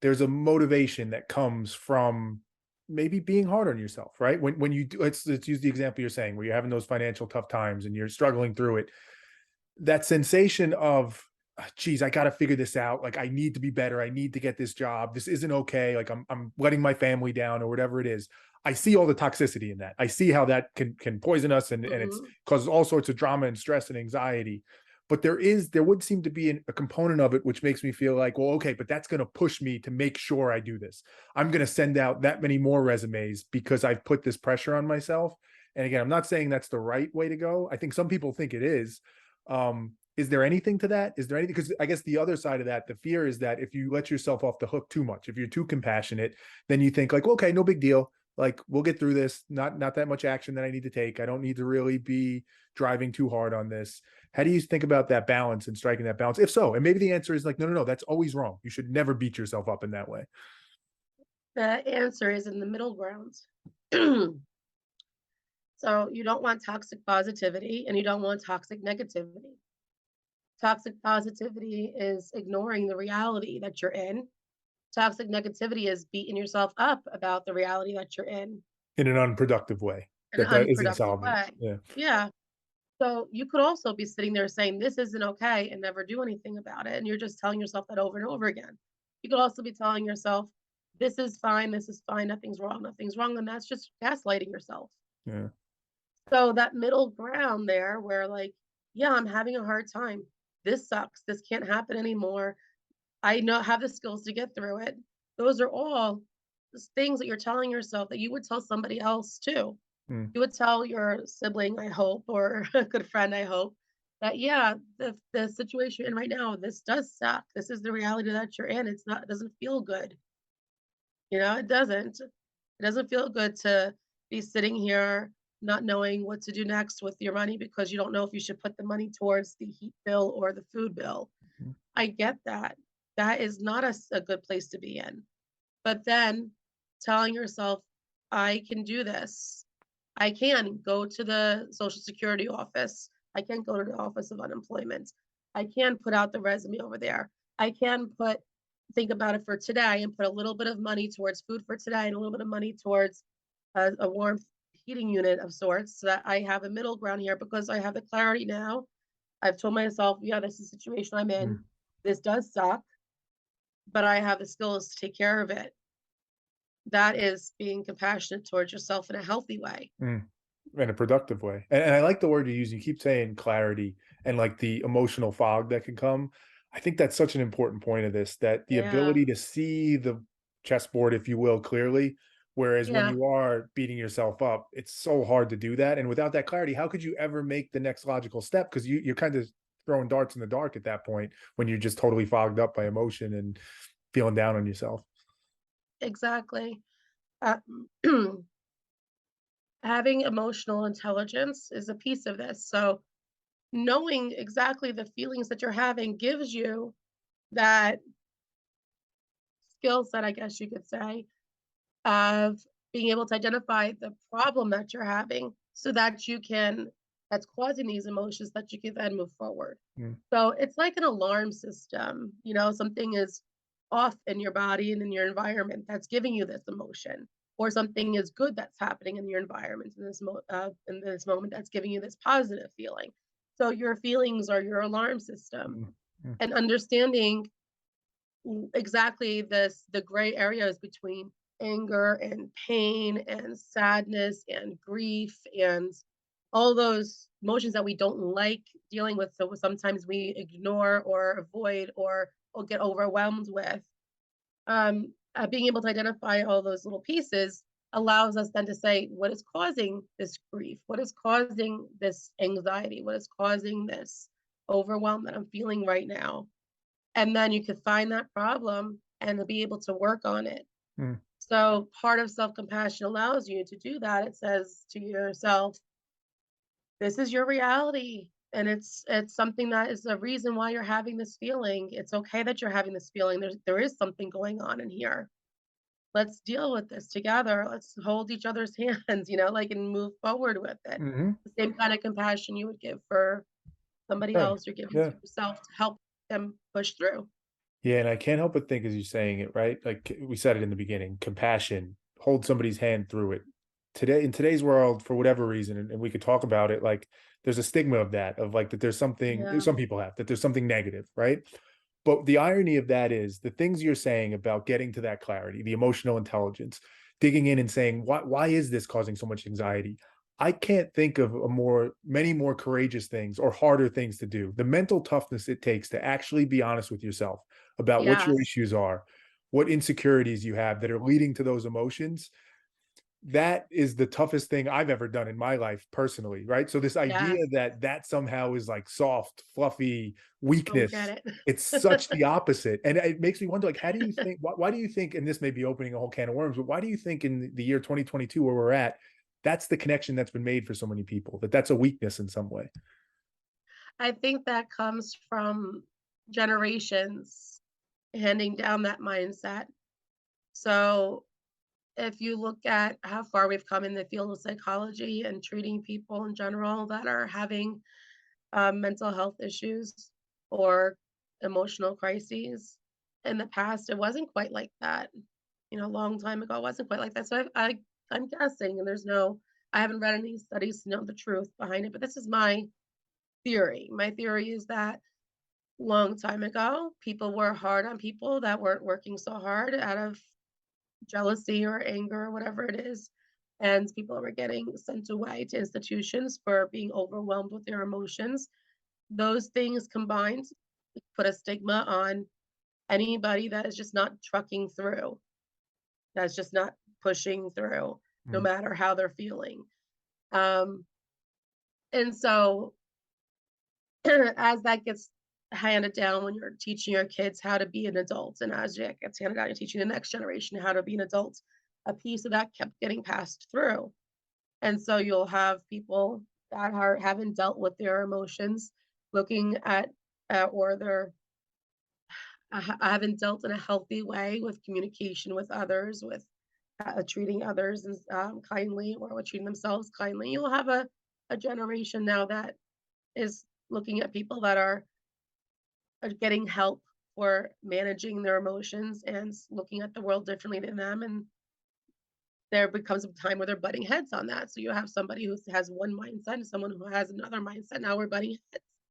there's a motivation that comes from maybe being hard on yourself, right? When you do, let's use the example you're saying where you're having those financial tough times and you're struggling through it. That sensation of, "Ah, geez, I got to figure this out. Like I need to be better. I need to get this job. This isn't okay. Like I'm letting my family down or whatever it is." I see all the toxicity in that. I see how that can poison us and it's Mhm. causes all sorts of drama and stress and anxiety. But there would seem to be a component of it which makes me feel like, well, okay, but that's going to push me to make sure I do this. I'm going to send out that many more resumes because I've put this pressure on myself. And again, I'm not saying that's the right way to go. I think some people think it is there anything to that? Is there anything? Because I guess the other side of that, the fear is that if you let yourself off the hook too much, if you're too compassionate, then you think like, okay, no big deal. Like we'll get through this. Not that much action that I need to take. I don't need to really be driving too hard on this. How do you think about that balance and striking that balance? If so, and maybe the answer is like, no, no, no, that's always wrong. You should never beat yourself up in that way. The answer is in the middle ground. So you don't want toxic positivity and you don't want toxic negativity. Toxic positivity is ignoring the reality that you're in. Toxic negativity is beating yourself up about the reality that you're In an unproductive way in an that isn't unproductive solving. way. Yeah. Yeah. So you could also be sitting there saying, "This isn't okay," and never do anything about it. And you're just telling yourself that over and over again. You could also be telling yourself, this is fine, nothing's wrong, nothing's wrong. And that's just gaslighting yourself. Yeah. So that middle ground there where like, yeah, I'm having a hard time. This sucks. This can't happen anymore. I know have the skills to get through it. Those are all things that you're telling yourself that you would tell somebody else too. Mm. You would tell your sibling, I hope, or a good friend, I hope, that yeah, the situation you're in right now, this does suck. This is the reality that you're in. It doesn't feel good. It doesn't. It doesn't feel good to be sitting here not knowing what to do next with your money because you don't know if you should put the money towards the heat bill or the food bill. Mm. I get that. That is not a good place to be in. But then telling yourself, I can do this. I can go to the Social Security office. I can go to the Office of Unemployment. I can put out the resume over there. I can think about it for today and put a little bit of money towards food for today and a little bit of money towards a warm heating unit of sorts so that I have a middle ground here because I have the clarity now. I've told myself, yeah, this is the situation I'm in. Mm. This does suck, but I have the skills to take care of it. That is being compassionate towards yourself in a healthy way. Mm. In a productive way. And I like the word you're using. You keep saying clarity and like the emotional fog that can come. I think that's such an important point of this, that the Yeah. ability to see the chessboard, if you will, clearly. Whereas when Yeah. you are beating yourself up, it's so hard to do that. And without that clarity, how could you ever make the next logical step? Because you're kind of throwing darts in the dark at that point when you're just totally fogged up by emotion and feeling down on yourself. Exactly. Uh, having emotional intelligence is a piece of this. So, knowing exactly the feelings that you're having gives you that skill set, I guess you could say, of being able to identify the problem that you're having so that that's causing these emotions that you can then move forward. Mm. So it's like an alarm system. Something is off in your body and in your environment that's giving you this emotion, or something is good that's happening in your environment in this moment that's giving you this positive feeling. So your feelings are your alarm system, Mm. Mm. and understanding exactly the gray areas between anger and pain and sadness and grief and all those emotions that we don't like dealing with. So sometimes we ignore or avoid or get overwhelmed with. Being able to identify all those little pieces allows us then to say, what is causing this grief? What is causing this anxiety? What is causing this overwhelm that I'm feeling right now? And then you could find that problem and be able to work on it. Mm. So part of self-compassion allows you to do that. It says to yourself, this is your reality. And it's something that is the reason why you're having this feeling. It's okay that you're having this feeling. There is something going on in here. Let's deal with this together. Let's hold each other's hands, like and move forward with it. Mhm. The same kind of compassion you would give for somebody Right. else, you're giving Yeah. to yourself to help them push through. Yeah, and I can't help but think as you're saying it, right? Like we said it in the beginning, compassion, hold somebody's hand through it. Today, in today's world, for whatever reason, and we could talk about it, like there's a stigma of that, of like that there's something Yeah. some people have that there's something negative, right? But the irony of that is the things you're saying about getting to that clarity, the emotional intelligence, digging in and saying, why is this causing so much anxiety? I can't think of many more courageous things or harder things to do. The mental toughness it takes to actually be honest with yourself about what your Yes. issues are, what insecurities you have that are leading to those emotions, that is the toughest thing I've ever done in my life personally, right? So this idea Yes. that that somehow is like soft, fluffy Don't get weakness, it. it's such the opposite. And it makes me wonder, like, how do you think, why do you think, and this may be opening a whole can of worms, but why do you think in the year 2022 where we're at, that's the connection that's been made for so many people, that that's a weakness in some way? I think that comes from generations handing down that mindset. So if you look at how far we've come in the field of psychology and treating people in general that are having mental health issues or emotional crises, in the past, it wasn't quite like that. You know, a long time ago, it wasn't quite like that. So I'm guessing, and I haven't read any studies to know the truth behind it, but this is my theory. My theory is that long time ago, people were hard on people that weren't working so hard out of jealousy or anger or whatever it is. And people were getting sent away to institutions for being overwhelmed with their emotions. Those things combined put a stigma on anybody that is just not trucking through, that's just not pushing through, no Mm, matter how they're feeling. Um, and so as that gets handed down when you're teaching your kids how to be an adult, and as it gets handed down, you're teaching the next generation how to be an adult, a piece of that kept getting passed through. And so you'll have people that haven't dealt with their emotions looking at or they're haven't dealt in a healthy way with communication with others, with treating others as kindly or with treating themselves kindly. You'll have a generation now that is looking at people that are getting help for managing their emotions and looking at the world differently than them. And there becomes a time where they're butting heads on that. So you have somebody who has one mindset and someone who has another mindset. Now we're butting heads.